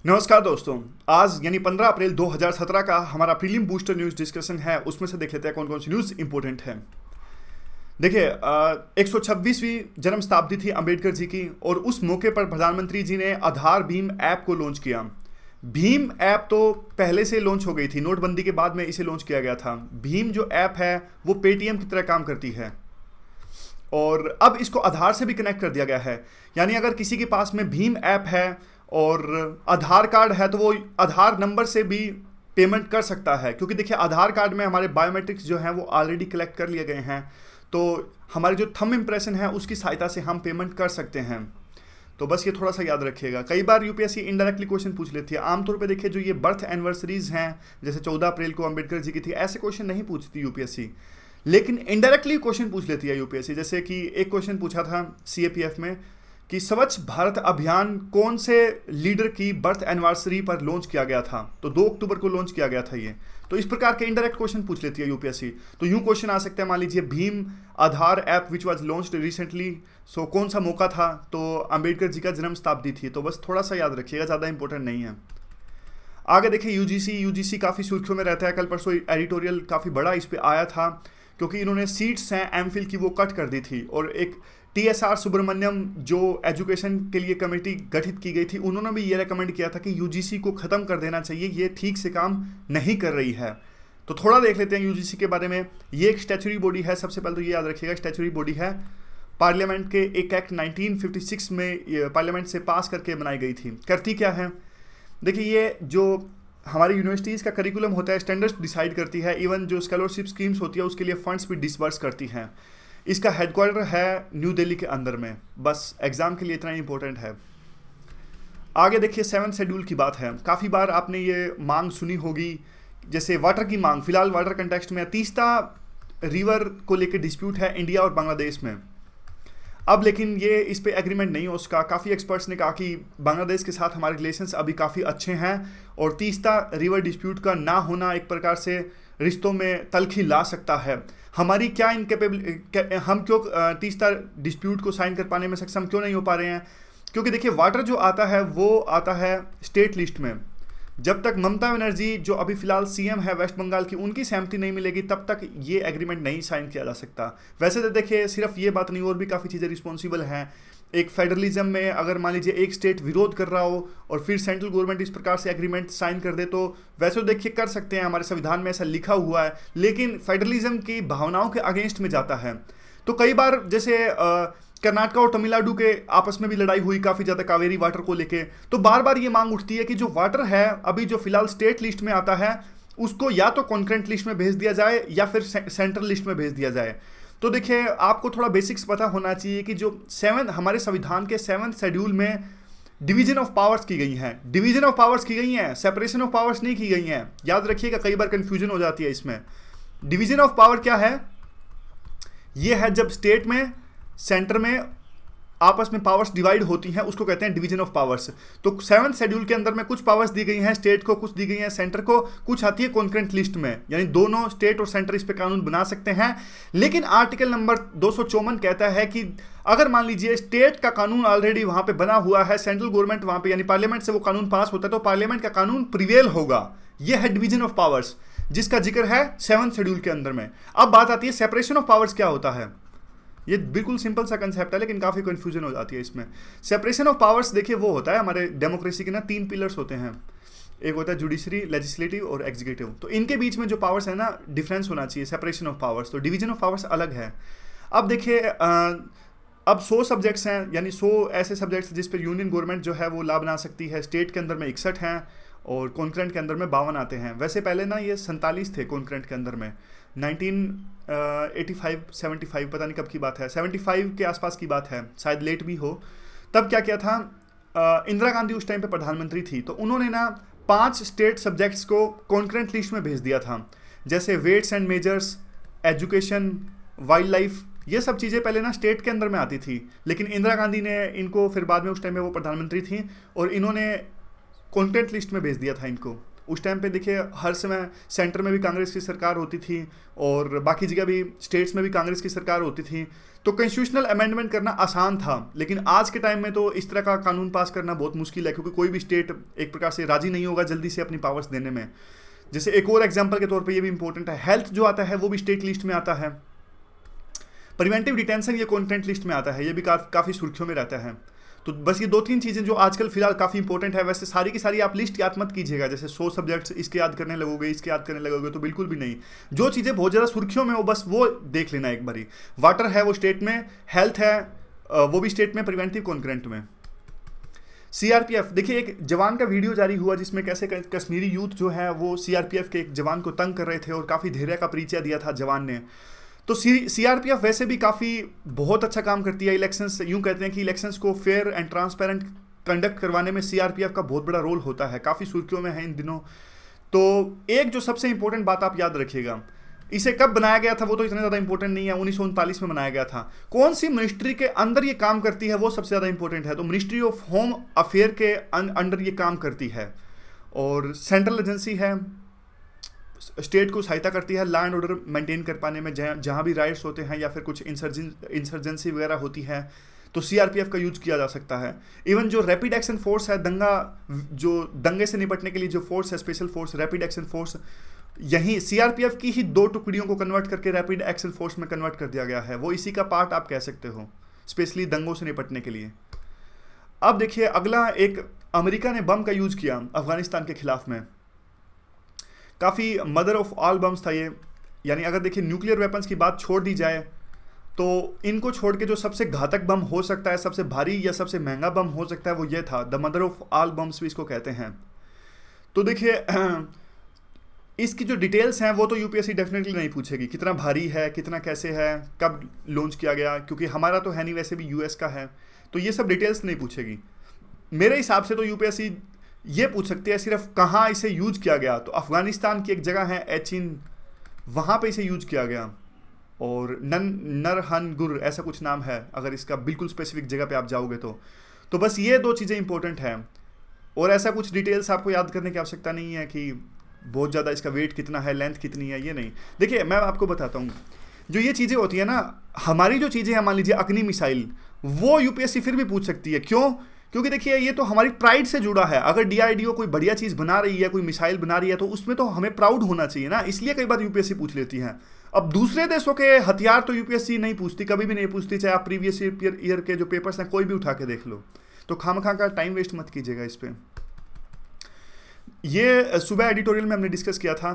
नमस्कार दोस्तों। आज यानी 15 अप्रैल 2017 का हमारा प्रीलिम बूस्टर न्यूज़ डिस्कशन है। उसमें से देख लेते हैं कौन कौन सी न्यूज़ इंपॉर्टेंट है। देखिए 126वीं जन्म शताब्दी थी अंबेडकर जी की, और उस मौके पर प्रधानमंत्री जी ने आधार भीम ऐप को लॉन्च किया। भीम ऐप तो पहले से लॉन्च हो गई थी, नोटबंदी के बाद में इसे लॉन्च किया गया था। भीम जो ऐप है वो पेटीएम की तरह काम करती है, और अब इसको आधार से भी कनेक्ट कर दिया गया है। यानी अगर किसी के पास में भीम ऐप है और आधार कार्ड है तो वो आधार नंबर से भी पेमेंट कर सकता है, क्योंकि देखिए आधार कार्ड में हमारे बायोमेट्रिक्स जो हैं वो ऑलरेडी कलेक्ट कर लिए गए हैं। तो हमारे जो थंब इम्प्रेशन है उसकी सहायता से हम पेमेंट कर सकते हैं। तो बस ये थोड़ा सा याद रखिएगा। कई बार यूपीएससी इनडायरेक्टली क्वेश्चन पूछ लेती है। आमतौर पे देखिए जो ये बर्थ एनिवर्सरीज हैं, जैसे 14 अप्रैल को अंबेडकर जी की थी, ऐसे क्वेश्चन नहीं पूछती यूपीएससी, लेकिन इनडायरेक्टली क्वेश्चन पूछ लेती है यूपीएससी। जैसे कि एक क्वेश्चन पूछा था सीएपीएफ में कि स्वच्छ भारत अभियान कौन से लीडर की बर्थ एनिवर्सरी पर लॉन्च किया गया था, तो 2 अक्टूबर को लॉन्च किया गया था ये। तो इस प्रकार के इनडायरेक्ट क्वेश्चन पूछ लेती है यूपीएससी। तो यूं क्वेश्चन आ सकते हैं, मान लीजिए Bhim Aadhaar app which was launched recently, so कौन सा मौका था, तो अंबेडकर जी का जन्म शताब्दी थी। तो बस थोड़ा सा याद रखिएगा, ज़्यादा इंपॉर्टेंट नहीं है। आगे देखिए यूजीसी काफ़ी सुर्खियों में रहता है। कल परसों एडिटोरियल काफ़ी बड़ा इस पर आया था, क्योंकि इन्होंने सीट्स हैं एमफिल की वो कट कर दी थी, और एक टीएसआर सुब्रमण्यम जो एजुकेशन के लिए कमेटी गठित की गई थी, उन्होंने भी ये रेकमेंड किया था कि यूजीसी को ख़त्म कर देना चाहिए, ये ठीक से काम नहीं कर रही है। तो थोड़ा देख लेते हैं यूजीसी के बारे में। ये एक स्टैचुरी बॉडी है, सबसे पहले तो ये याद रखिएगा स्टैचुरी बॉडी है। पार्लियामेंट के एक एक्ट 1956 में पार्लियामेंट से पास करके बनाई गई थी। करती क्या है, देखिए ये जो हमारी यूनिवर्सिटीज़ का करिकुलम होता है, स्टैंडर्ड्स डिसाइड करती है। इवन जो स्कॉलरशिप स्कीम्स होती है उसके लिए फंड्स भी डिसबर्स करती हैं। इसका हेडक्वार्टर है न्यू दिल्ली के अंदर में। बस एग्जाम के लिए इतना इंपॉर्टेंट है। आगे देखिए 7th शेड्यूल की बात है। काफ़ी बार आपने ये मांग सुनी होगी, जैसे वाटर की मांग। फिलहाल वाटर कंटेक्स्ट में तीस्ता रिवर को लेकर डिस्प्यूट है इंडिया और बांग्लादेश में। अब लेकिन ये इस पे एग्रीमेंट नहीं हो उसका। काफ़ी एक्सपर्ट्स ने कहा कि बांग्लादेश के साथ हमारे रिलेशंस अभी काफ़ी अच्छे हैं, और तीस्ता रिवर डिस्प्यूट का ना होना एक प्रकार से रिश्तों में तलखी ला सकता है। हमारी क्या हम क्यों तीस्ता डिस्प्यूट को साइन कर पाने में सक्षम क्यों नहीं हो पा रहे हैं, क्योंकि देखिए वाटर जो आता है वो आता है स्टेट लिस्ट में। जब तक ममता बनर्जी जो अभी फिलहाल सीएम है वेस्ट बंगाल की, उनकी सहमति नहीं मिलेगी तब तक ये एग्रीमेंट नहीं साइन किया जा सकता। वैसे तो देखिए सिर्फ ये बात नहीं, और भी काफ़ी चीज़ें रिस्पॉन्सिबल हैं। एक फेडरलिज्म में अगर मान लीजिए एक स्टेट विरोध कर रहा हो और फिर सेंट्रल गवर्नमेंट इस प्रकार से एग्रीमेंट साइन कर दे, तो वैसे तो देखिए कर सकते हैं, हमारे संविधान में ऐसा लिखा हुआ है, लेकिन फेडरलिज्म की भावनाओं के अगेंस्ट में जाता है। तो कई बार जैसे कर्नाटक और तमिलनाडु के आपस में भी लड़ाई हुई काफ़ी ज़्यादा कावेरी वाटर को लेके। तो बार बार ये मांग उठती है कि जो वाटर है अभी जो फिलहाल स्टेट लिस्ट में आता है उसको या तो कॉन्करेंट लिस्ट में भेज दिया जाए या फिर सेंट्रल लिस्ट में भेज दिया जाए। तो देखिए आपको थोड़ा बेसिक्स पता होना चाहिए कि जो हमारे संविधान के 7th शेड्यूल में डिवीजन ऑफ पावर्स की गई हैं। डिवीजन ऑफ पावर्स की गई हैं, सेपरेशन ऑफ पावर्स नहीं की गई हैं। याद रखिएगा, कई बार कंफ्यूजन हो जाती है इसमें। डिवीजन ऑफ पावर क्या है, ये है जब स्टेट में सेंटर में आपस में पावर्स डिवाइड होती हैं, उसको कहते हैं डिवीजन ऑफ पावर्स। तो 7th शेड्यूल के अंदर में कुछ पावर्स दी गई हैं स्टेट को, कुछ दी गई हैं सेंटर को, कुछ आती है कॉन्करेंट लिस्ट में, यानी दोनों स्टेट और सेंटर इस पे कानून बना सकते हैं। लेकिन आर्टिकल नंबर 254 कहता है कि अगर मान लीजिए स्टेट का कानून ऑलरेडी वहां पे बना हुआ है, सेंट्रल गवर्नमेंट वहां पे यानी पार्लियामेंट से वो कानून पास होता है, तो पार्लियामेंट का कानून प्रिवेल होगा। यह है डिवीजन ऑफ पावर्स, जिसका जिक्र है 7th शेड्यूल के अंदर में। अब बात आती है सेपरेशन ऑफ पावर्स क्या होता है। ये बिल्कुल सिंपल सा कंसेप्ट है, लेकिन काफ़ी कन्फ्यूजन हो जाती है इसमें। सेपरेशन ऑफ पावर्स देखिए वो होता है, हमारे डेमोक्रेसी के ना 3 पिलर्स होते हैं। एक होता है जुडिशरी, लेजिस्लेटिव और एग्जीक्यूटिव। तो इनके बीच में जो पावर्स है ना, डिफरेंस होना चाहिए, सेपरेशन ऑफ पावर्स। तो डिवीजन ऑफ पावर्स अलग है। अब देखिए अब 100 सब्जेक्ट्स हैं, यानी 100 ऐसे सब्जेक्ट्स जिस पर यूनियन गवर्नमेंट जो है वो ला बना सकती है। स्टेट के अंदर में 61 हैं और कॉन्करेंट के अंदर में 52 आते हैं। वैसे पहले ना ये 47 थे कॉन्करेंट के अंदर में। 1985-75 पता नहीं कब की बात है, 75 के आसपास की बात है, शायद लेट भी हो। तब क्या किया था, इंदिरा गांधी उस टाइम पे प्रधानमंत्री थी, तो उन्होंने ना 5 स्टेट सब्जेक्ट्स को कॉन्करेंट लिस्ट में भेज दिया था। जैसे weights and measures, education, wildlife, ये सब चीज़ें पहले ना स्टेट के अंदर में आती थी, लेकिन इंदिरा गांधी ने इनको फिर बाद में, उस टाइम में वो प्रधानमंत्री थी, और इन्होंने कॉन्करेंट लिस्ट में भेज दिया था इनको। उस टाइम पे देखिए हर समय सेंटर में भी कांग्रेस की सरकार होती थी और बाकी जगह भी स्टेट्स में भी कांग्रेस की सरकार होती थी, तो कॉन्स्टिट्यूशनल अमेंडमेंट करना आसान था। लेकिन आज के टाइम में तो इस तरह का कानून पास करना बहुत मुश्किल है, क्योंकि कोई भी स्टेट एक प्रकार से राजी नहीं होगा जल्दी से अपनी पावर्स देने में। जैसे एक और एग्जाम्पल के तौर पर ये भी इंपॉर्टेंट है, हेल्थ जो आता है वो भी स्टेट लिस्ट में आता है, प्रिवेंटिव डिटेंशन ये कॉन्टेंट लिस्ट में आता है, ये भी काफ़ी सुर्खियों में रहता है। तो बस ये 2-3 चीज़ें जो आजकल फिलहाल काफ़ी इंपॉर्टेंट है। वैसे सारी की सारी आप लिस्ट याद मत कीजिएगा, जैसे 100 सब्जेक्ट्स इसके याद करने लगोगे, इसके याद करने लगोगे, तो बिल्कुल भी नहीं। जो चीज़ें बहुत ज़्यादा सुर्खियों में हो बस वो देख लेना एक बारी। वाटर है वो स्टेट में, हेल्थ है वो भी स्टेट में, प्रिवेंटिव कॉन्करेंट में। सीआरपीएफ, देखिए एक जवान का वीडियो जारी हुआ जिसमें कैसे कश्मीरी यूथ जो है वो सीआरपीएफ के एक जवान को तंग कर रहे थे और काफ़ी धैर्य का परिचय दिया था जवान ने। तो सीआरपीएफ वैसे भी काफ़ी बहुत अच्छा काम करती है। इलेक्शंस, यूँ कहते हैं कि इलेक्शंस को फेयर एंड ट्रांसपेरेंट कंडक्ट करवाने में सीआरपीएफ का बहुत बड़ा रोल होता है, काफ़ी सुर्खियों में है इन दिनों। तो एक जो सबसे इंपॉर्टेंट बात आप याद रखिएगा, इसे कब बनाया गया था वो तो इतना ज़्यादा इंपॉर्टेंट नहीं है, 1939 में बनाया गया था। कौन सी मिनिस्ट्री के अंदर ये काम करती है वो सबसे ज़्यादा इंपॉर्टेंट है, तो मिनिस्ट्री ऑफ होम अफेयर के अंडर ये काम करती है और सेंट्रल एजेंसी है, स्टेट को सहायता करती है लॉ एंड ऑर्डर मेंटेन कर पाने में, जहाँ भी राइट्स होते हैं या फिर कुछ इंसर्जेंसी वगैरह होती है तो सीआरपीएफ का यूज किया जा सकता है। इवन जो रैपिड एक्शन फोर्स है, दंगे से निपटने के लिए जो फोर्स है, special force, rapid action force, यही सीआरपीएफ की ही 2 टुकड़ियों को कन्वर्ट करके रैपिड एक्शन फोर्स में कन्वर्ट कर दिया गया है, वो इसी का पार्ट आप कह सकते हो, स्पेशली दंगों से निपटने के लिए। अब देखिए अगला, एक अमेरिका ने बम का यूज किया अफगानिस्तान के खिलाफ में, काफ़ी मदर ऑफ ऑल बम्स था ये। यानी अगर देखिए न्यूक्लियर वेपन्स की बात छोड़ दी जाए तो इनको छोड़ के जो सबसे घातक बम हो सकता है, सबसे भारी या सबसे महंगा बम हो सकता है वो ये था, the mother of all bombs भी इसको कहते हैं। तो देखिए इसकी जो डिटेल्स हैं वो तो यूपीएससी डेफिनेटली नहीं पूछेगी, कितना भारी है, कितना कैसे है, कब लॉन्च किया गया, क्योंकि हमारा तो है नहीं, वैसे भी यूएस का है, तो ये सब डिटेल्स नहीं पूछेगी। मेरे हिसाब से तो यूपीएससी ये पूछ सकती है सिर्फ कहाँ इसे यूज किया गया, तो अफगानिस्तान की एक जगह है एचिन, वहाँ पे इसे यूज किया गया, और नरहनगुर ऐसा कुछ नाम है अगर इसका बिल्कुल स्पेसिफिक जगह पे आप जाओगे तो बस ये 2 चीज़ें इंपॉर्टेंट हैं। और ऐसा कुछ डिटेल्स आपको याद करने की आवश्यकता नहीं है कि बहुत ज़्यादा इसका वेट कितना है, लेंथ कितनी है, ये नहीं। देखिए मैं आपको बताता हूँ, जो ये चीज़ें होती है ना, हमारी जो चीज़ें हैं, मान लीजिए अग्नि मिसाइल, वो यूपीएससी फिर भी पूछ सकती है। क्यों? क्योंकि देखिए ये तो हमारी प्राइड से जुड़ा है। अगर डीआरडीओ कोई बढ़िया चीज़ बना रही है, कोई मिसाइल बना रही है, तो उसमें तो हमें प्राउड होना चाहिए ना, इसलिए कई बार यूपीएससी पूछ लेती है। अब दूसरे देशों के हथियार तो यूपीएससी नहीं पूछती, कभी भी नहीं पूछती, चाहे आप प्रीवियस ईयर के जो पेपर्स हैं कोई भी उठा के देख लो। तो खामखा का टाइम वेस्ट मत कीजिएगा इस पर। ये सुबह एडिटोरियल में हमने डिस्कस किया था,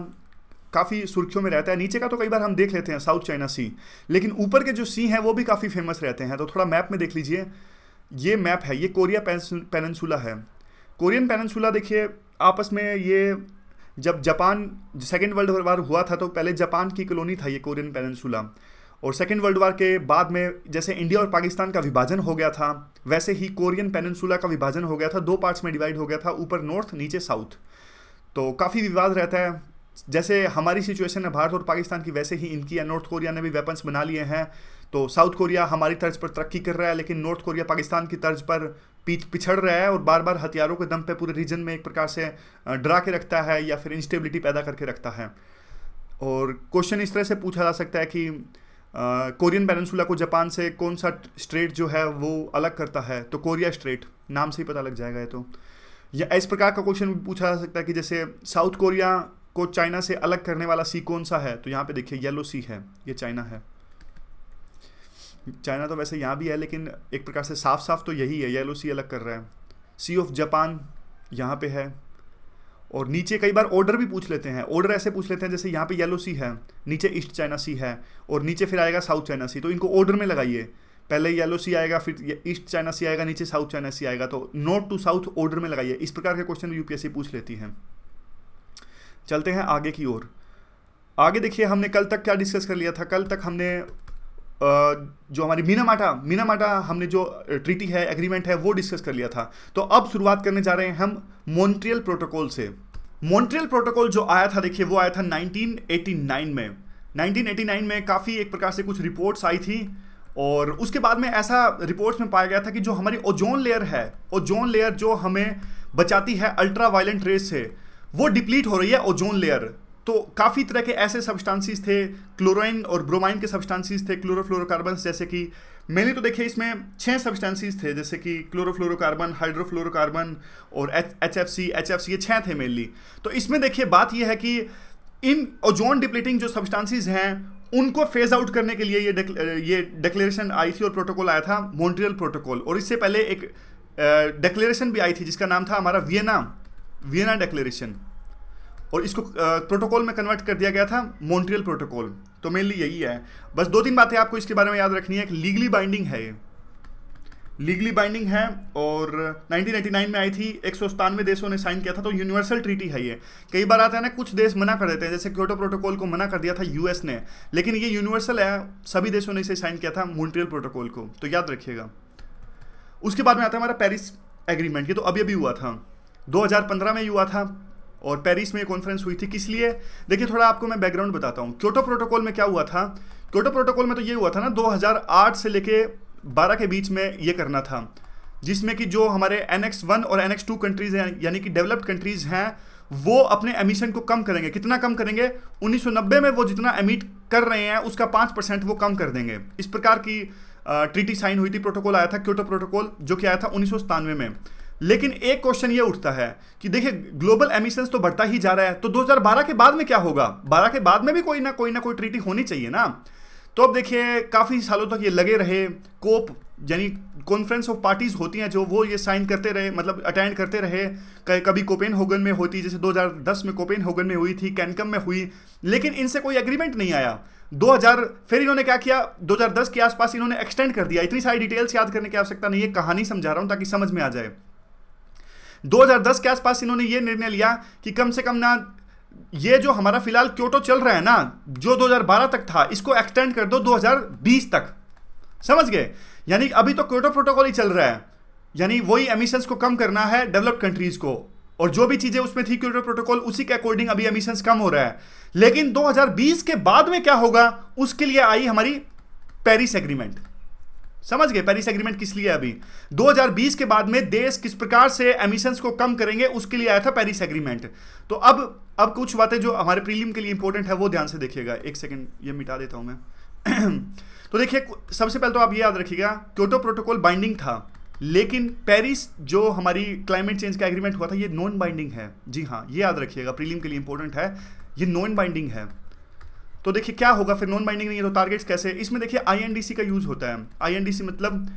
काफ़ी सुर्खियों में रहता है। नीचे का तो कई बार हम देख लेते हैं, साउथ चाइना सी, लेकिन ऊपर के जो सी हैं वो भी काफ़ी फेमस रहते हैं। तो थोड़ा मैप में देख लीजिए, ये मैप है, ये कोरिया पेनिनसुला है। कोरियन पेनिनसुला देखिए आपस में ये जब जापान सेकेंड वर्ल्ड वार हुआ था तो पहले जापान की कॉलोनी था ये कोरियन पेनिनसुला, और सेकेंड वर्ल्ड वार के बाद में जैसे इंडिया और पाकिस्तान का विभाजन हो गया था वैसे ही कोरियन पेनिनसुला का विभाजन हो गया था, 2 पार्ट्स में डिवाइड हो गया था, ऊपर नॉर्थ नीचे साउथ। तो काफ़ी विवाद रहता है, जैसे हमारी सिचुएशन है भारत और पाकिस्तान की वैसे ही इनकी है। नॉर्थ कोरिया ने भी वेपन्स बना लिए हैं, तो साउथ कोरिया हमारी तर्ज पर तरक्की कर रहा है, लेकिन नॉर्थ कोरिया पाकिस्तान की तर्ज पर पिछड़ रहा है और बार बार हथियारों के दम पे पूरे रीजन में एक प्रकार से डरा के रखता है या फिर इंस्टेबिलिटी पैदा करके रखता है। और क्वेश्चन इस तरह से पूछा जा सकता है कि कोरियन पेनिनसुला को जापान से कौन सा स्ट्रेट जो है वो अलग करता है, तो कोरिया स्ट्रेट, नाम से ही पता लग जाएगा। तो या इस प्रकार का क्वेश्चन भी पूछा जा सकता है कि जैसे साउथ कोरिया को चाइना से अलग करने वाला सी कौन सा है, तो यहाँ पे देखिए येलो सी है, ये चाइना है। चाइना तो वैसे यहाँ भी है लेकिन एक प्रकार से साफ साफ तो यही है, येलो सी अलग कर रहा है। सी ऑफ जापान यहाँ पे है, और नीचे कई बार ऑर्डर भी पूछ लेते हैं, ऑर्डर ऐसे पूछ लेते हैं जैसे यहाँ पे येलो सी है, नीचे ईस्ट चाइना सी है और नीचे फिर आएगा साउथ चाइना सी, तो इनको ऑर्डर में लगाइए, पहले येलो सी आएगा, फिर ईस्ट चाइना सी आएगा, नीचे साउथ चाइना सी आएगा, तो नॉर्थ टू साउथ ऑर्डर में लगाइए। इस प्रकार के क्वेश्चन यूपीएससी पूछ लेती हैं। चलते हैं आगे की ओर। आगे देखिए हमने कल तक क्या डिस्कस कर लिया था। कल तक हमने जो हमारी मीनामाटा हमने जो ट्रीटी है, एग्रीमेंट है, वो डिस्कस कर लिया था। तो अब शुरुआत करने जा रहे हैं हम मॉन्ट्रियल प्रोटोकॉल से। मॉन्ट्रियल प्रोटोकॉल जो आया था देखिए वो आया था 1989 में। 1989 में काफ़ी एक प्रकार से कुछ रिपोर्ट्स आई थी और उसके बाद में ऐसा रिपोर्ट्स में पाया गया था कि जो हमारी ओजोन लेयर है, ओजोन लेयर जो हमें बचाती है अल्ट्रा वायलेंट रेज से, वो डिप्लीट हो रही है ओजोन लेयर। तो काफ़ी तरह के ऐसे सब्सटेंसेस थे, क्लोराइन और ब्रोमाइन के सब्सटेंसेस थे, क्लोरोफ्लोरोकार्बन, जैसे कि मैंने तो देखिए इसमें 6 सब्सटेंसेस थे, जैसे कि क्लोरोफ्लोरोकार्बन, हाइड्रोफ्लोरोकार्बन और HFC ये 6 थे मेनली। तो इसमें देखिए बात यह है कि इन ओजोन डिप्लीटिंग जो सब्सटेंसेस हैं उनको फेज आउट करने के लिए ये डिक्लेरेशन आई थी और प्रोटोकॉल आया था, मॉन्ट्रियल प्रोटोकॉल। और इससे पहले एक डिक्लेरेशन भी आई थी जिसका नाम था हमारा वियना डिक्लेरेशन, और इसको प्रोटोकॉल में कन्वर्ट कर दिया गया था मॉन्ट्रियल प्रोटोकॉल। तो मेनली यही है। बस 2-3 बातें आपको इसके बारे में याद रखनी है कि लीगली बाइंडिंग है, ये लीगली बाइंडिंग है और 1999 में आई थी, 197 देशों ने साइन किया था, तो यूनिवर्सल ट्रीटी है ये। कई बार आता है ना, कुछ देश मना कर देते हैं, जैसे क्योटो प्रोटोकॉल को मना कर दिया था यूएस ने, लेकिन ये यूनिवर्सल है, सभी देशों ने इसे साइन किया था मॉन्ट्रियल प्रोटोकॉल को, तो याद रखिएगा। उसके बाद में आता है हमारा पेरिस एग्रीमेंट। ये तो अभी अभी हुआ था, 2015 में हुआ था और पेरिस में कॉन्फ्रेंस हुई थी। किस लिए? देखिए थोड़ा आपको मैं बैकग्राउंड बताता हूँ। क्योटो प्रोटोकॉल में क्या हुआ था, क्योटो प्रोटोकॉल में तो ये हुआ था ना 2008 से लेके 12 के बीच में ये करना था, जिसमें कि जो हमारे Annex 1 और Annex 2 कंट्रीज हैं, यानी कि डेवलप्ड कंट्रीज हैं, वो अपने एमिशन को कम करेंगे। कितना कम करेंगे? 1990 में वो जितना एमिट कर रहे हैं उसका 5% वो कम कर देंगे। इस प्रकार की ट्रीटी साइन हुई थी, प्रोटोकॉल आया था क्योटो प्रोटोकॉल, जो कि आया था 1997 में। लेकिन एक क्वेश्चन ये उठता है कि देखिए ग्लोबल एमिशंस तो बढ़ता ही जा रहा है, तो 2012 के बाद में क्या होगा? 12 के बाद में भी कोई ना कोई ट्रीटी होनी चाहिए ना। तो अब देखिए काफ़ी सालों तक ये लगे रहे, कोप यानी कॉन्फ्रेंस ऑफ पार्टीज होती हैं जो, वो ये साइन करते रहे, मतलब अटेंड करते रहे। कभी कोपेनहेगन में होती, जैसे 2010 में कोपेनहेगन में हुई थी, कैनकम में हुई, लेकिन इनसे कोई एग्रीमेंट नहीं आया। 2000 फिर इन्होंने क्या किया, 2010 के आसपास इन्होंने एक्सटेंड कर दिया। इतनी सारी डिटेल्स याद करने की आवश्यकता नहीं है, कहानी समझा रहा हूँ ताकि समझ में आ जाए। 2010 के आसपास इन्होंने ये निर्णय लिया कि कम से कम ना, ये जो हमारा फिलहाल क्योटो चल रहा है ना, जो 2012 तक था, इसको एक्सटेंड कर दो 2020 तक। समझ गए? यानी अभी तो क्योटो प्रोटोकॉल ही चल रहा है, यानी वही एमिशंस को कम करना है डेवलप्ड कंट्रीज को, और जो भी चीजें उसमें थी क्योटो प्रोटोकॉल, उसी के अकॉर्डिंग अभी एमिशंस कम हो रहा है। लेकिन 2020 के बाद में क्या होगा, उसके लिए आई हमारी पेरिस एग्रीमेंट। समझ गए? पेरिस एग्रीमेंट किस लिए? अभी 2020 के बाद में देश किस प्रकार से एमिशंस को कम करेंगे, उसके लिए आया था पेरिस एग्रीमेंट। तो अब कुछ बातें जो हमारे प्रीलिम के लिए इंपॉर्टेंट है वो ध्यान से देखिएगा। एक सेकंड, ये मिटा देता हूं मैं। तो देखिए सबसे पहले तो आप ये याद रखिएगा, क्योटो प्रोटोकॉल बाइंडिंग था, लेकिन पेरिस जो हमारी क्लाइमेट चेंज का एग्रीमेंट हुआ था, ये नॉन बाइंडिंग है। जी हाँ, ये याद रखिएगा, प्रीलिम के लिए इंपॉर्टेंट है, ये नॉन बाइंडिंग है। तो देखिए क्या होगा फिर, नॉन बाइंडिंग नहीं है तो टारगेट्स कैसे? इसमें देखिए INDC का यूज होता है। INDC मतलब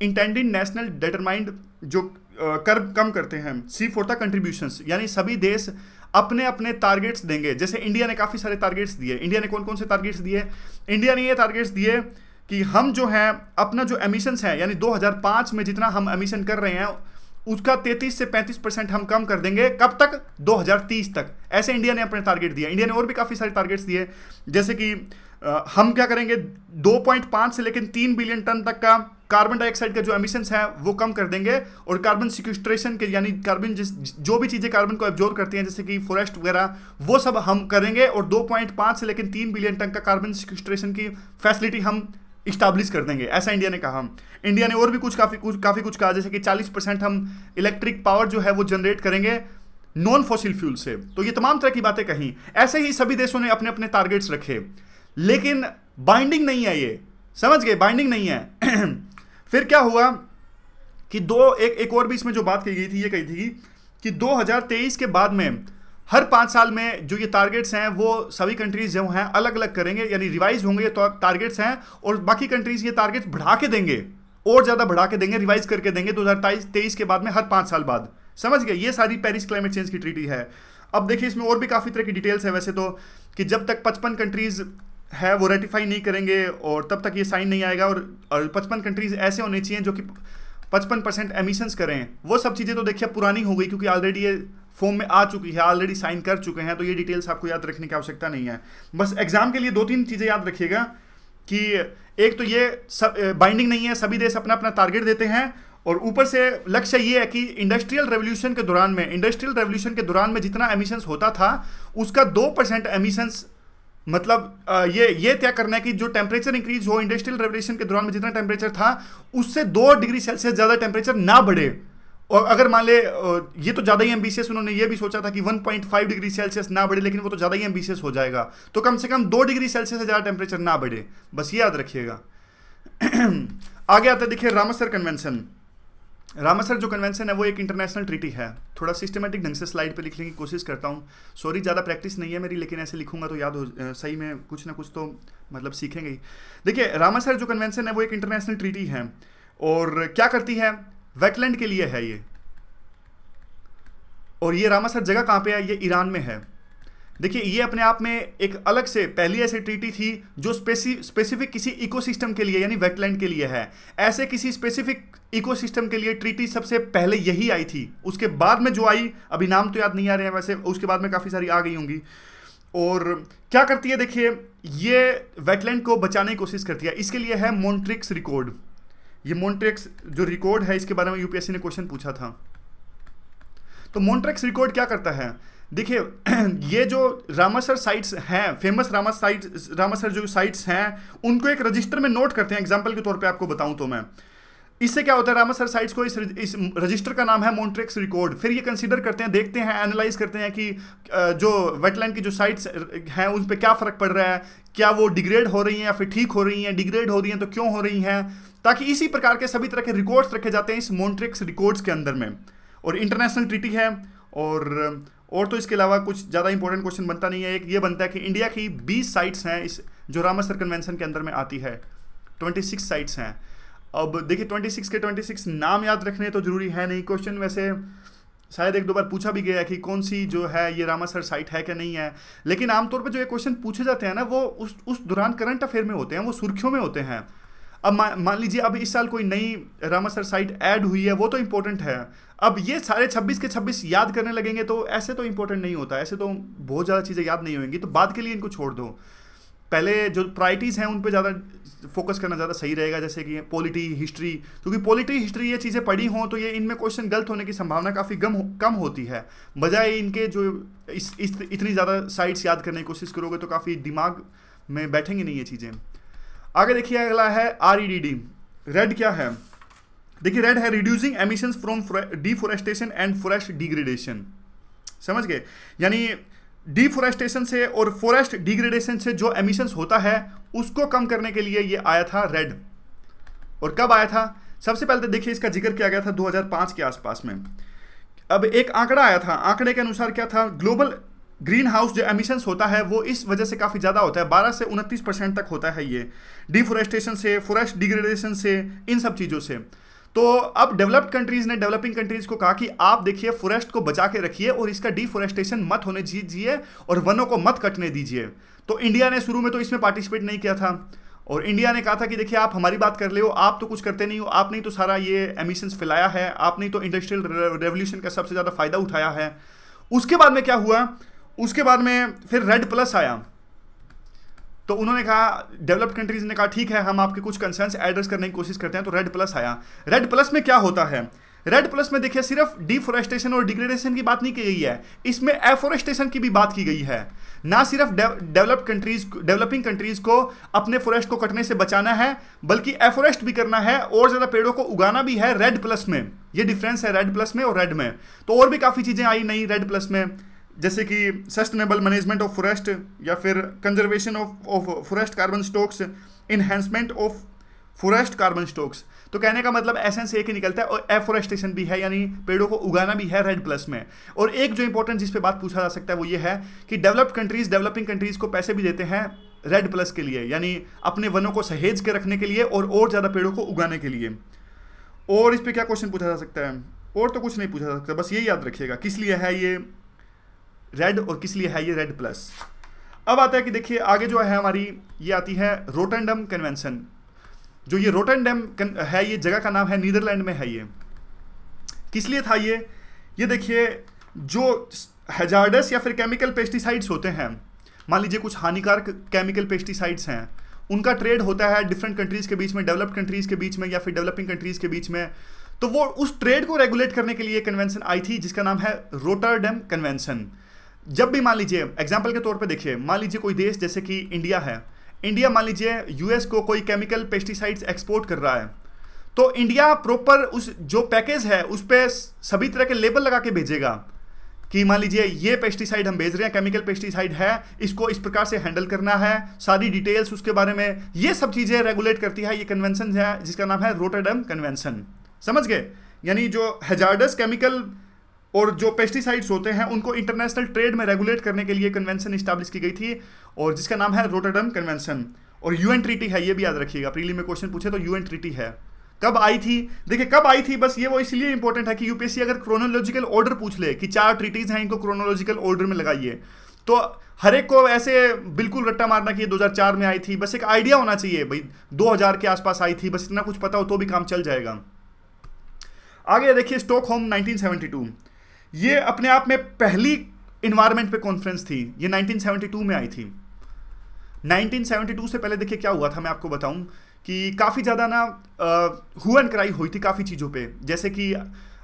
इंटेंडेड नेशनल डिटरमाइंड, जो कर कम करते हैं, C4 कंट्रीब्यूशंस, यानी सभी देश अपने अपने टारगेट्स देंगे। जैसे इंडिया ने काफ़ी सारे टारगेट्स दिए। इंडिया ने कौन कौन से टारगेट्स दिए? इंडिया ने ये टारगेट्स दिए कि हम जो है अपना जो एमिशंस है, यानी 2005 में जितना हम एमिशन कर रहे हैं उसका 33 से 35% हम कम कर देंगे। कब तक? 2030 तक। ऐसे इंडिया ने अपने टारगेट दिए। इंडिया ने और भी काफ़ी सारे टारगेट्स दिए, जैसे कि हम क्या करेंगे, 2.5 से लेकर 3 बिलियन टन तक का कार्बन डाइऑक्साइड का जो एमिशंस है वो कम कर देंगे, और कार्बन सिक्वेस्ट्रेशन के, यानी कार्बन जो भी चीज़ें कार्बन को एब्जॉर्ब करती हैं, जैसे कि फॉरेस्ट वगैरह, वो सब हम करेंगे, और 2.5 से लेकर 3 बिलियन टन का कार्बन सिक्वेस्ट्रेशन की फैसिलिटी हम इस्टाब्लिश कर देंगे। ऐसा इंडिया ने कहा। इंडिया ने और भी काफ़ी कुछ कहा, जैसे कि 40% हम इलेक्ट्रिक पावर जो है वो जनरेट करेंगे नॉन फॉसिल फ्यूल से। तो ये तमाम तरह की बातें कहीं। ऐसे ही सभी देशों ने अपने अपने टारगेट्स रखे, लेकिन बाइंडिंग नहीं है ये। समझ गए? बाइंडिंग नहीं है। फिर क्या हुआ कि एक और भी इसमें जो बात कही गई थी, ये कही थी कि 2023 के बाद में हर 5 साल में जो ये टारगेट्स हैं वो सभी कंट्रीज जो हैं अलग अलग करेंगे, यानी रिवाइज होंगे ये टारगेट्स हैं, और बाकी कंट्रीज ये टारगेट्स बढ़ा के देंगे, और ज़्यादा बढ़ा के देंगे, रिवाइज करके देंगे 2023 के बाद में, हर 5 साल बाद। समझ गए? ये सारी पेरिस क्लाइमेट चेंज की ट्रीटी है। अब देखिए इसमें और भी काफ़ी तरह की डिटेल्स है वैसे तो, कि जब तक 55 कंट्रीज़ है वो रेटिफाई नहीं करेंगे और तब तक ये साइन नहीं आएगा, और 55 कंट्रीज़ ऐसे होने चाहिए जो कि 55% एमिशंस करें। वो सब चीज़ें तो देखिए पुरानी हो गई, क्योंकि ऑलरेडी ये फॉर्म में आ चुकी है, ऑलरेडी साइन कर चुके हैं, तो ये डिटेल्स आपको याद रखने की आवश्यकता नहीं है। बस एग्जाम के लिए 2-3 चीज़ें याद रखिएगा कि एक तो ये सब बाइंडिंग नहीं है, सभी देश अपना अपना टारगेट देते हैं, और ऊपर से लक्ष्य ये है कि इंडस्ट्रियल रेवोल्यूशन के दौरान में जितना एमिशंस होता था उसका 2% एमिशंस, मतलब ये तय करना है कि जो टेम्परेचर इंक्रीज हो इंडस्ट्रियल रेवोल्यूशन के दौरान में जितना टेम्परेचर था उससे 2 डिग्री सेल्सियस ज़्यादा टेम्परेचर ना बढ़े, और अगर मान ले ये तो ज़्यादा ही एम्बिशियस, उन्होंने ये भी सोचा था कि 1.5 डिग्री सेल्सियस ना बढ़े, लेकिन वो तो ज़्यादा ही एम्बिशियस हो जाएगा, तो कम से कम 2 डिग्री सेल्सियस से ज़्यादा टेम्परेचर ना बढ़े, बस ये याद रखिएगा। आगे आता है देखिए रामसर कन्वेंशन। रामसर जो कन्वेंशन है वो एक इंटरनेशनल ट्रीटी है। थोड़ा सिस्टमेटिक ढंग से स्लाइड पे लिखने की कोशिश करता हूँ, सॉरी ज़्यादा प्रैक्टिस नहीं है मेरी, लेकिन ऐसे लिखूंगा तो याद हो, सही में कुछ ना कुछ तो मतलब सीखेंगे ही। देखिए रामसर जो कन्वेंशन है वो एक इंटरनेशनल ट्रीटी है, और क्या करती है, वेटलैंड के लिए है ये। और ये रामसर जगह कहाँ पे है, ये ईरान में है। देखिए ये अपने आप में एक अलग से पहली ऐसी ट्रीटी थी जो स्पेसिफिक किसी इकोसिस्टम के लिए यानी वेटलैंड के लिए है। ऐसे किसी स्पेसिफिक इकोसिस्टम के लिए ट्रीटी सबसे पहले यही आई थी। उसके बाद में जो आई, अभी नाम तो याद नहीं आ रहे हैं वैसे, उसके बाद में काफ़ी सारी आ गई होंगी। और क्या करती है, देखिए ये वेटलैंड को बचाने की कोशिश करती है। इसके लिए है मॉन्ट्रिक्स रिकॉर्ड। ये मॉन्ट्रिक्स जो रिकॉर्ड है, इसके बारे में यूपीएससी ने क्वेश्चन पूछा था। तो मॉन्ट्रिक्स रिकॉर्ड क्या करता है, देखिए ये जो रामसर साइट्स हैं, फेमस रामसर जो साइट्स हैं, उनको एक रजिस्टर में नोट करते हैं। एग्जांपल के तौर पे आपको बताऊं तो मैं, इससे क्या होता है, रामसर साइट्स को इस रजिस्टर का नाम है मॉन्ट्रिक्स रिकॉर्ड। फिर ये कंसीडर करते हैं, देखते हैं, एनालाइज करते हैं कि जो वेटलैंड की जो साइट्स हैं उन पर क्या फ़र्क पड़ रहा है, क्या वो डिग्रेड हो रही हैं या फिर ठीक हो रही हैं, डिग्रेड हो रही हैं तो क्यों हो रही हैं, ताकि इसी प्रकार के सभी तरह के रिकॉर्ड्स रखे जाते हैं इस मॉन्ट्रिक्स रिकॉर्ड्स के अंदर में। और इंटरनेशनल ट्रीटी है। और तो इसके अलावा कुछ ज़्यादा इंपॉर्टेंट क्वेश्चन बनता नहीं है। एक ये बनता है कि इंडिया की 20 साइट्स हैं इस जो रामसर कन्वेंशन के अंदर में आती है, 26 साइट्स हैं। अब देखिए 26 के 26 नाम याद रखने तो जरूरी है नहीं, क्वेश्चन वैसे शायद एक दो बार पूछा भी गया है कि कौन सी जो है ये रामसर साइट है क्या नहीं है, लेकिन आमतौर पर जो ये क्वेश्चन पूछे जाते हैं ना वो उस दौरान करंट अफेयर में होते हैं, वो सुर्खियों में होते हैं। अब मान लीजिए अब इस साल कोई नई रामसर साइट ऐड हुई है, वो तो इंपॉर्टेंट है। अब ये सारे 26 के 26 याद करने लगेंगे तो ऐसे तो इंपॉर्टेंट नहीं होता, ऐसे तो बहुत ज़्यादा चीज़ें याद नहीं होंगी, तो बाद के लिए इनको छोड़ दो। पहले जो प्रायोरिटीज़ हैं उन पे ज़्यादा फोकस करना ज़्यादा सही रहेगा, जैसे कि पॉलिटी हिस्ट्री, क्योंकि पॉलिटी हिस्ट्री ये चीज़ें पढ़ी हों तो ये इनमें क्वेश्चन गलत होने की संभावना काफ़ी कम होती है। बजाय इनके जो इतनी ज़्यादा साइट्स याद करने की कोशिश करोगे तो काफ़ी दिमाग में बैठेंगी नहीं ये चीज़ें। आगे देखिए अगला है REDD। रेड क्या है, देखिए रेड है reducing emissions from deforestation and forest degradation. समझ गए, यानी डिफोरेस्टेशन से और फॉरेस्ट डिग्रेडेशन से जो एमिशंस होता है उसको कम करने के लिए ये आया था रेड। और कब आया था, सबसे पहले तो देखिए इसका जिक्र किया गया था 2005 के आसपास में। अब एक आंकड़ा आया था, आंकड़े के अनुसार क्या था, ग्लोबल ग्रीन हाउस जो एमिशंस होता है वो इस वजह से काफ़ी ज़्यादा होता है, 12 से 29% तक होता है ये, डिफोरेस्टेशन से, फॉरेस्ट डिग्रेडेशन से, इन सब चीज़ों से। तो अब डेवलप्ड कंट्रीज़ ने डेवलपिंग कंट्रीज़ को कहा कि आप देखिए फॉरेस्ट को बचा के रखिए और इसका डिफोरेस्टेशन मत होने दीजिए और वनों को मत कटने दीजिए। तो इंडिया ने शुरू में तो इसमें पार्टिसिपेट नहीं किया था, और इंडिया ने कहा था कि देखिए आप हमारी बात कर ले हो, आप तो कुछ करते नहीं हो, आपने तो सारा ये एमिशंस फैलाया है, आपने तो इंडस्ट्रियल रेवोल्यूशन का सबसे ज़्यादा फायदा उठाया है। उसके बाद में क्या हुआ, उसके बाद में फिर रेड प्लस आया, तो उन्होंने कहा, डेवलप्ड कंट्रीज ने कहा ठीक है हम आपके कुछ कंसर्न्स एड्रेस करने की कोशिश करते हैं, तो रेड प्लस आया। रेड प्लस में क्या होता है, रेड प्लस में देखिए सिर्फ डिफोरेस्टेशन और डिग्रेडेशन की बात नहीं की गई है, इसमें एफोरेस्टेशन की भी बात की गई है। ना सिर्फ डेवलपिंग कंट्रीज को अपने फॉरेस्ट को कटने से बचाना है, बल्कि एफोरेस्ट भी करना है और ज़्यादा पेड़ों को उगाना भी है रेड प्लस में। ये डिफरेंस है रेड प्लस में और रेड में। तो और भी काफ़ी चीज़ें आई नई रेड प्लस में, जैसे कि सस्टेनेबल मैनेजमेंट ऑफ फॉरेस्ट, या फिर conservation of forest carbon stocks, enhancement of forest carbon stocks. तो कहने का मतलब एसेंस एक ही निकलता है, और एफोरेस्टेशन भी है, यानी पेड़ों को उगाना भी है रेड प्लस में। और एक जो इंपॉर्टेंट जिस पे बात पूछा जा सकता है वो ये है कि डेवलप्ड कंट्रीज डेवलपिंग कंट्रीज को पैसे भी देते हैं रेड प्लस के लिए, यानी अपने वनों को सहेज के रखने के लिए और ज़्यादा पेड़ों को उगाने के लिए। और इस पर क्या क्वेश्चन पूछा जा सकता है, और तो कुछ नहीं पूछा जा सकता, बस ये याद रखिएगा किस लिए है ये रेड और किस लिए है ये रेड प्लस। अब आता है कि देखिए आगे जो है हमारी ये आती है रोटरडम कन्वेंशन। जो ये रोटरडम है, ये जगह का नाम है, नीदरलैंड में है। ये किस लिए था ये देखिए जो हैजार्डस या फिर केमिकल पेस्टिसाइड्स होते हैं, मान लीजिए कुछ हानिकारक केमिकल पेस्टिसाइड्स हैं, उनका ट्रेड होता है डिफरेंट कंट्रीज़ के बीच में, डेवलप्ड कंट्रीज़ के बीच में या फिर डेवलपिंग कंट्रीज़ के बीच में। तो वो उस ट्रेड को रेगुलेट करने के लिए कन्वेंशन आई थी जिसका नाम है रोटरडम कन्वेंशन। जब भी मान लीजिए एग्जाम्पल के तौर पे देखिए, मान लीजिए कोई देश जैसे कि इंडिया है, इंडिया मान लीजिए यूएस को कोई केमिकल पेस्टिसाइड्स एक्सपोर्ट कर रहा है, तो इंडिया प्रॉपर उस जो पैकेज है उस पर सभी तरह के लेबल लगा के भेजेगा कि मान लीजिए ये पेस्टिसाइड हम भेज रहे हैं, केमिकल पेस्टिसाइड है, इसको इस प्रकार से हैंडल करना है, सारी डिटेल्स उसके बारे में, ये सब चीज़ें रेगुलेट करती है ये कन्वेंशन है जिसका नाम है रोटरडैम कन्वेंशन। समझ गए? यानी जो हैजार्डस केमिकल और जो पेस्टिसाइड्स होते हैं उनको इंटरनेशनल ट्रेड में रेगुलेट करने के लिए कन्वेंशन इस्टेब्लिश की गई थी और जिसका नाम है रोटरडैम कन्वेंशन। और यूएन ट्रीटी है, ये भी याद रखिएगा, प्रीलिम में क्वेश्चन पूछे तो यूएन ट्रीटी है। कब आई थी? देखिए कब आई थी, बस ये वो इसलिए इंपॉर्टेंट है कि यूपीएससी अगर क्रोनोलॉजिकल ऑर्डर पूछ ले कि 4 ट्रीटीज हैं इनको क्रोनोलॉजिकल ऑर्डर में लगाइए, तो हर एक को ऐसे बिल्कुल रट्टा मारना कि ये 2004 में आई थी, बस एक आइडिया होना चाहिए भाई 2000 के आसपास आई थी, बस इतना कुछ पता हो तो भी काम चल जाएगा। आगे देखिए स्टॉकहोम 1972, ये अपने आप में पहली इन्वायरमेंट पे कॉन्फ्रेंस थी, ये 1972 में आई थी। 1972 से पहले देखिए क्या हुआ था मैं आपको बताऊं कि काफ़ी ज़्यादा ना हू एंड क्राई हुई थी काफ़ी चीज़ों पे, जैसे कि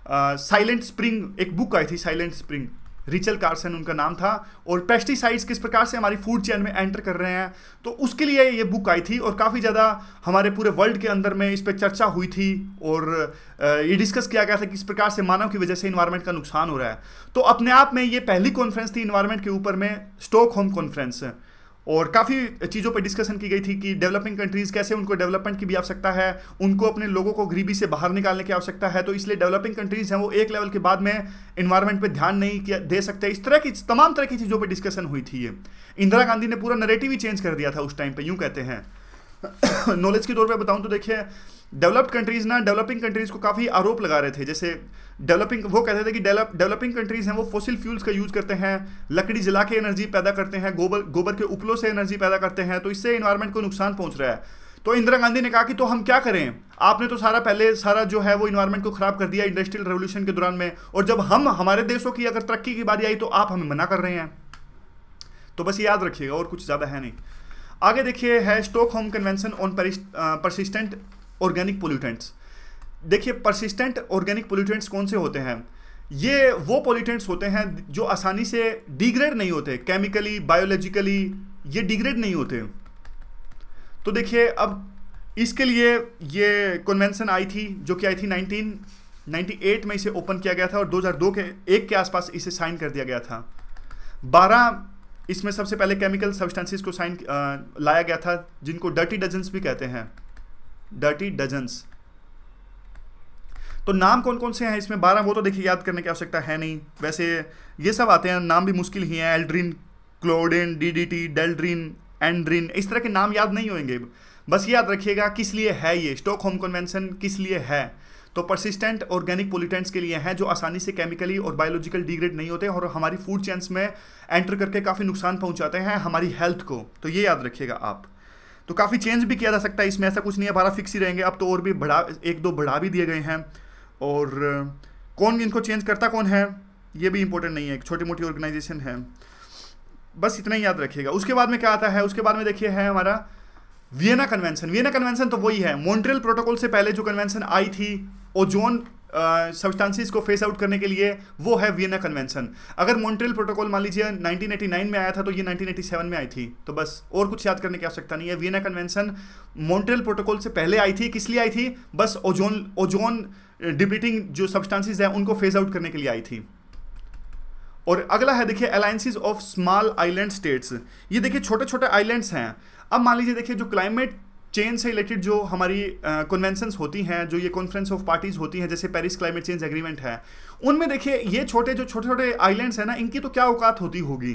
साइलेंट स्प्रिंग, एक बुक आई थी साइलेंट स्प्रिंग, रिचल कार्सन उनका नाम था, और पेस्टिसाइड्स किस प्रकार से हमारी फूड चेन में एंटर कर रहे हैं, तो उसके लिए ये बुक आई थी और काफ़ी ज़्यादा हमारे पूरे वर्ल्ड के अंदर में इस पर चर्चा हुई थी और ये डिस्कस किया गया था कि किस प्रकार से मानव की वजह से इन्वायरमेंट का नुकसान हो रहा है। तो अपने आप में ये पहली कॉन्फ्रेंस थी इन्वायरमेंट के ऊपर में, स्टॉकहोम कॉन्फ्रेंस, और काफ़ी चीज़ों पर डिस्कशन की गई थी कि डेवलपिंग कंट्रीज़ कैसे उनको डेवलपमेंट की भी आवश्यकता है, उनको अपने लोगों को गरीबी से बाहर निकालने की आवश्यकता है, तो इसलिए डेवलपिंग कंट्रीज़ हैं वो एक लेवल के बाद में इन्वायरमेंट पे ध्यान नहीं दे सकते। इस तरह की तमाम तरह की चीज़ों पे डिस्कशन हुई थी ये। इंदिरा गांधी ने पूरा नैरेटिव ही चेंज कर दिया था उस टाइम पे, यूँ कहते हैं। नॉलेज के तौर पे बताऊं तो देखिए डेवलप्ड कंट्रीज़ ना डेवलपिंग कंट्रीज़ को काफ़ी आरोप लगा रहे थे, जैसे वो कहते थे कि डेवलपिंग कंट्रीज़ हैं वो फॉसिल फ्यूल्स का यूज़ करते हैं, लकड़ी जला के एनर्जी पैदा करते हैं, गोबर के उपलों से एनर्जी पैदा करते हैं, तो इससे इन्वायरमेंट को नुकसान पहुंच रहा है। तो इंदिरा गांधी ने कहा कि तो हम क्या करें, आपने तो सारा जो है वो इन्वायरमेंट को ख़राब कर दिया इंडस्ट्रियल रेवोल्यूशन के दौरान में, और जब हमारे देशों की अगर तरक्की की बारी आई तो आप हमें मना कर रहे हैं। तो बस याद रखिएगा, और कुछ ज़्यादा है नहीं। आगे देखिए है Stockholm convention on persistent organic pollutants. देखिए परसिस्टेंट ऑर्गेनिक पोल्यूटेंट्स कौन से होते हैं? ये वो पोल्यूटेंट्स होते हैं जो आसानी से डिग्रेड नहीं होते, केमिकली बायोलॉजिकली ये डिग्रेड नहीं होते। तो देखिए अब इसके लिए ये कन्वेंशन आई थी जो कि आई थी 1998 में, इसे ओपन किया गया था और 2002 के 1 के आसपास इसे साइन कर दिया गया था। 12 इसमें सबसे पहले केमिकल सब्सटेंसेस को साइन लाया गया था जिनको डर्टी डजन्स भी कहते हैं, डर्टी डजन्स। तो नाम कौन कौन से हैं इसमें? 12, वो तो देखिए याद करने की आवश्यकता है नहीं, वैसे ये सब आते हैं, नाम भी मुश्किल ही हैं, एल्ड्रिन, क्लोरिन, डीडीटी, डेल्ड्रिन, एंड्रिन, इस तरह के नाम याद नहीं होंगे। बस याद रखिएगा किस लिए है ये स्टॉकहोम कन्वेंशन, किस लिए है। तो परसिस्टेंट ऑर्गेनिक पोल्यूटेंट्स के लिए हैं जो आसानी से केमिकली और बायोलॉजिकल डिग्रेड नहीं होते और हमारी फूड चेन्स में एंटर करके काफ़ी नुकसान पहुंचाते हैं हमारी हेल्थ को, तो ये याद रखिएगा आप। तो काफ़ी चेंज भी किया जा सकता है इसमें, ऐसा कुछ नहीं है 12 फिक्स ही रहेंगे, अब तो और भी एक दो बढ़ा भी दिए गए हैं। और कौन इनको चेंज करता कौन है ये भी इंपॉर्टेंट नहीं है, एक छोटी मोटी ऑर्गेनाइजेशन है, बस इतना ही याद रखिएगा। उसके बाद में क्या आता है? उसके बाद में देखिए है हमारा वियना कन्वेंशन। वियना कन्वेंशन तो वही है, मॉन्ट्रियल प्रोटोकॉल से पहले जो कन्वेंशन आई थी ओजोन सब्सटेंसेस को फेस आउट करने के लिए, वो है वियना कन्वेंशन। अगर मॉन्ट्रियल प्रोटोकॉल मान लीजिए 1989 में आया था तो ये 1987 में आई थी, तो बस और कुछ याद करने की आवश्यकता नहीं है। वियना कन्वेंशन मॉन्ट्रियल प्रोटोकॉल से पहले आई थी, किस लिए आई थी? बस ओजोन डिप्लीटिंग जो सब्सटेंसेस है उनको फेस आउट करने के लिए आई थी। और अगला है देखिए alliances of small island states. ये देखिए छोटे छोटे आइलैंड्स हैं। अब मान लीजिए देखिए जो क्लाइमेट चेंज से रिलेटेड जो हमारी कन्वेंशंस होती हैं, जो ये कॉन्फ्रेंस ऑफ पार्टीज होती हैं, जैसे पेरिस क्लाइमेट चेंज एग्रीमेंट है, उनमें देखिए ये छोटे छोटे आइलैंड्स हैं ना, इनकी तो क्या औकात होती होगी।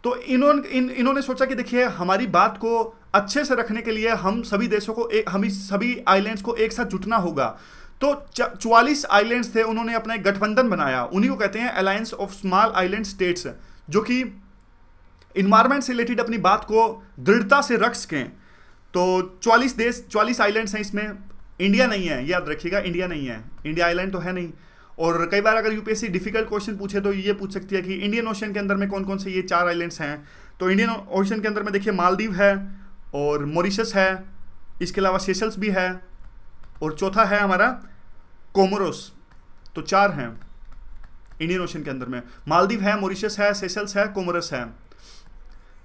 तो इन्होंने सोचा कि देखिए हमारी बात को अच्छे से रखने के लिए हम सभी देशों को हम सभी आइलैंड्स को एक साथ जुटना होगा। तो 44 आइलैंड्स थे, उन्होंने अपना एक गठबंधन बनाया, उन्हीं को कहते हैं alliance of small island states, जो कि इन्वायरमेंट से रिलेटेड अपनी बात को दृढ़ता से रख सकें। तो 44 आइलैंड्स हैं, इसमें इंडिया नहीं है, याद रखिएगा इंडिया नहीं है, इंडिया आइलैंड तो है नहीं। और कई बार अगर यूपीएससी डिफिकल्ट क्वेश्चन पूछे तो ये पूछ सकती है कि इंडियन ओशन के अंदर में कौन कौन से ये 4 आइलैंड्स हैं। तो इंडियन ओशन के अंदर में देखिए मालदीव है और मॉरिशस है, इसके अलावा सेशल्स भी है, और चौथा है हमारा कोमोरोस। तो 4 हैं इंडियन ओशन के अंदर में, मालदीव है, मॉरिशस है, सेशल्स है, कोमोरोस है।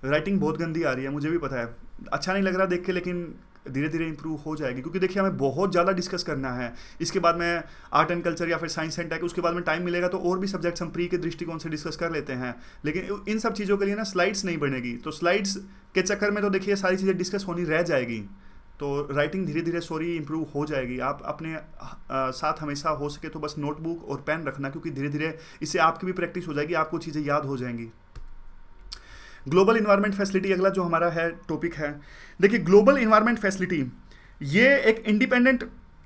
राइटिंग बहुत गंदी आ रही है, मुझे भी पता है, अच्छा नहीं लग रहा देख के, लेकिन धीरे धीरे इंप्रूव हो जाएगी, क्योंकि देखिए हमें बहुत ज़्यादा डिस्कस करना है। इसके बाद में आर्ट एंड कल्चर या फिर साइंस एंड टेक, उसके बाद में टाइम मिलेगा तो और भी सब्जेक्ट्स हम प्री के दृष्टिकोण से डिस्कस कर लेते हैं, लेकिन इन सब चीज़ों के लिए ना स्लाइड्स नहीं बनेगी, तो स्लाइड्स के चक्कर में तो देखिए सारी चीज़ें डिस्कस होनी रह जाएगी। तो राइटिंग धीरे धीरे सॉरी इंप्रूव हो जाएगी। आप अपने साथ हमेशा हो सके तो बस नोटबुक और पेन रखना, क्योंकि धीरे धीरे इससे आपकी भी प्रैक्टिस हो जाएगी, आपको चीज़ें याद हो जाएंगी। ग्लोबल इन्वायरमेंट फैसिलिटी अगला जो हमारा है टॉपिक है। देखिए ग्लोबल इन्वायरमेंट फैसिलिटी ये एक इंडिपेंडेंट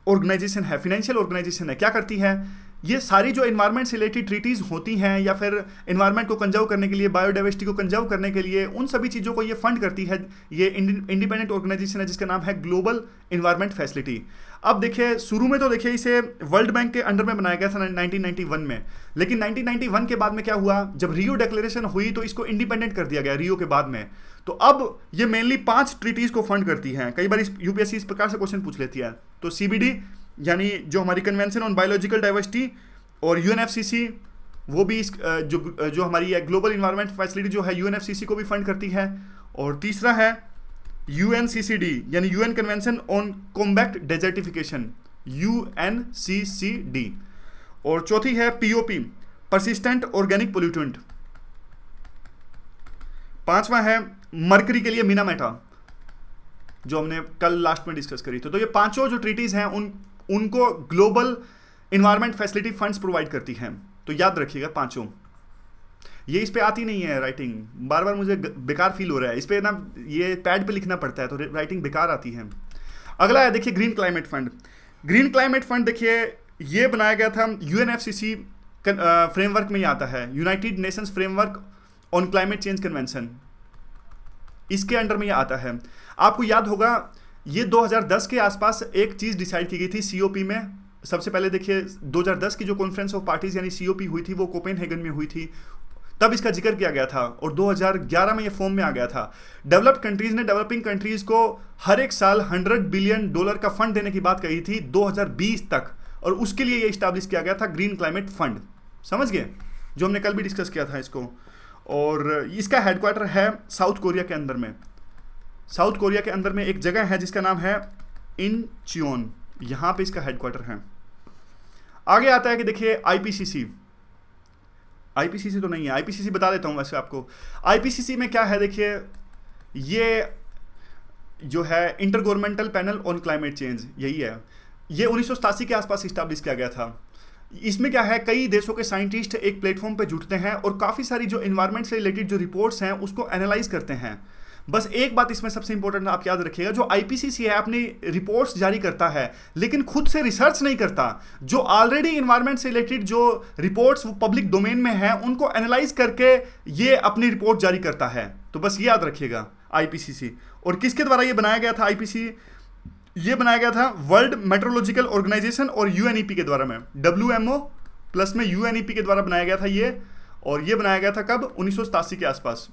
ऑर्गेनाइजेशन है, फाइनेंशियल ऑर्गेनाइजेशन है। क्या करती है, ये सारी जो इन्वायरमेंट से रिलेटेड ट्रीटीज़ होती हैं या फिर इन्वायरमेंट को कंजर्व करने के लिए, बायोडाइवर्सिटी को कंजर्व करने के लिए, उन सभी चीज़ों को ये फंड करती है। ये इंडिपेंडेंट ऑर्गेनाइजेशन है जिसका नाम है ग्लोबल इन्वायरमेंट फैसिलिटी। अब देखिए शुरू में तो देखिए इसे वर्ल्ड बैंक के अंडर में बनाया गया था 1991 में, लेकिन 1991 के बाद में क्या हुआ, जब रियो डिक्लेरेशन हुई तो इसको इंडिपेंडेंट कर दिया गया रियो के बाद में। तो अब ये मेनली 5 ट्रीटीज़ को फंड करती हैं। कई बार यूपीएससी इस प्रकार से क्वेश्चन पूछ लेती है। तो सीबीडी यानी जो हमारी कन्वेंशन ऑन बायोलॉजिकल डाइवर्सिटी, और यूएनएफसीसी वो भी इस जो हमारी ग्लोबल इन्वायरमेंट फैसिलिटी जो है यूएनएफसीसी को भी फंड करती है। और तीसरा है यूएनसीसीडी यानी UN convention on combat desertification, UNCCD. और चौथी है पीओपी, परसिस्टेंट ऑर्गेनिक पोल्यूटेंट। पांचवा है मरकरी के लिए मिनामेटा, जो हमने कल लास्ट में डिस्कस करी थी। तो ये पांचों जो ट्रीटीज हैं उनको global environment facility funds provide करती हैं। तो याद रखिएगा पांचों। ये इस पे आती नहीं है राइटिंग, बार बार मुझे बेकार फील हो रहा है, इस पे ना ये पैड पे लिखना पड़ता है तो राइटिंग बेकार आती है। अगला है देखिए green climate fund. Green climate fund देखिए ये बनाया गया था यूएनएफसीसी फ्रेमवर्क में ही आता है, United Nations framework on climate change convention, इसके अंडर में ये आता है। आपको याद होगा ये 2010 के आसपास एक चीज़ डिसाइड की गई थी सीओपी में। सबसे पहले देखिए 2010 की जो कॉन्फ्रेंस ऑफ पार्टीज यानी सीओपी हुई थी वो कोपेनहेगन में हुई थी, तब इसका जिक्र किया गया था और 2011 में ये फॉर्म में आ गया था। डेवलप्ड कंट्रीज ने डेवलपिंग कंट्रीज को हर एक साल $100 बिलियन का फंड देने की बात कही थी 2020 तक, और उसके लिए ये इस्टेब्लिश किया गया था ग्रीन क्लाइमेट फंड। समझ गए, जो हमने कल भी डिस्कस किया था इसको। और इसका हेडक्वार्टर है साउथ कोरिया के अंदर में। साउथ कोरिया के अंदर में एक जगह है जिसका नाम है इंचियोन, यहाँ पे इसका हेडक्वार्टर है। आगे आता है कि देखिए आईपीसीसी तो नहीं है, आईपीसीसी बता देता हूँ वैसे आपको। आईपीसीसी में क्या है देखिए, ये जो है inter governmental panel on climate change, यही है। ये 1987 के आसपास इस्टेब्लिश किया गया था। इसमें क्या है, कई देशों के साइंटिस्ट एक प्लेटफॉर्म पे जुटते हैं और काफ़ी सारी जो इन्वायरमेंट से रिलेटेड जो रिपोर्ट्स हैं उसको एनालाइज करते हैं। बस एक बात इसमें सबसे इंपॉर्टेंट आप याद रखिएगा, जो आईपीसीसी है अपनी रिपोर्ट्स जारी करता है लेकिन खुद से रिसर्च नहीं करता। जो ऑलरेडी इन्वायरमेंट से रिलेटेड जो रिपोर्ट्स वो पब्लिक डोमेन में है उनको एनालाइज करके ये अपनी रिपोर्ट जारी करता है। तो बस ये याद रखिएगा आईपीसीसी। और किसके द्वारा ये बनाया गया था आईपीसी, ये बनाया गया था वर्ल्ड मेट्रोलॉजिकल ऑर्गेनाइजेशन और यूएनईपी के द्वारा में, WMO प्लस में यूएनईपी के द्वारा बनाया गया था ये। और ये बनाया गया था कब, 1987 के आसपास।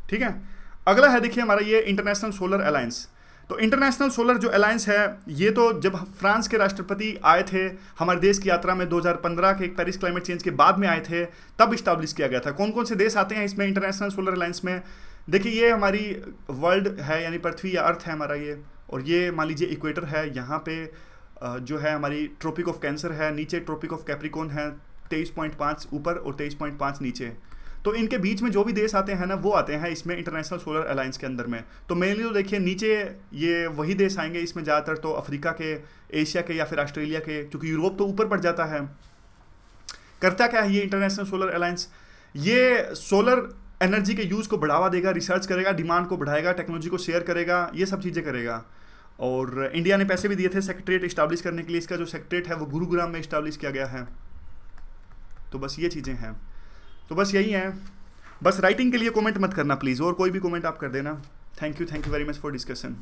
ठीक है। अगला है देखिए हमारा ये इंटरनेशनल सोलर अलायंस। तो इंटरनेशनल सोलर जो अलायंस है ये तो जब फ्रांस के राष्ट्रपति आए थे हमारे देश की यात्रा में 2015 के पेरिस क्लाइमेट चेंज के बाद में आए थे, तब इस्टेब्लिश किया गया था। कौन कौन से देश आते हैं इसमें इंटरनेशनल सोलर अलायंस में, देखिए ये हमारी वर्ल्ड है यानी पृथ्वी या अर्थ है हमारा ये, और ये मान लीजिए इक्वेटर है, यहाँ पे जो है हमारी ट्रॉपिक ऑफ कैंसर है, नीचे ट्रॉपिक ऑफ कैप्रिकॉर्न है 23.5 ऊपर और 23.5 नीचे। तो इनके बीच में जो भी देश आते हैं ना वो आते हैं इसमें इंटरनेशनल सोलर अलायंस के अंदर में। तो मेनली तो देखिए नीचे ये वही देश आएंगे इसमें ज़्यादातर, तो अफ्रीका के, एशिया के या फिर ऑस्ट्रेलिया के, क्योंकि यूरोप तो ऊपर पड़ जाता है। करता क्या है ये इंटरनेशनल सोलर अलायंस, ये सोलर एनर्जी के यूज़ को बढ़ावा देगा, रिसर्च करेगा, डिमांड को बढ़ाएगा, टेक्नोलॉजी को शेयर करेगा, ये सब चीज़ें करेगा। और इंडिया ने पैसे भी दिए थे सेक्रेटरीट इस्टेब्लिश करने के लिए। इसका जो सेक्रेटरीट है वो गुरुग्राम में इस्टेब्लिश किया गया है। तो बस ये चीज़ें हैं, तो बस यही है। बस राइटिंग के लिए कमेंट मत करना प्लीज़, और कोई भी कमेंट आप कर देना। Thank you very much for discussion.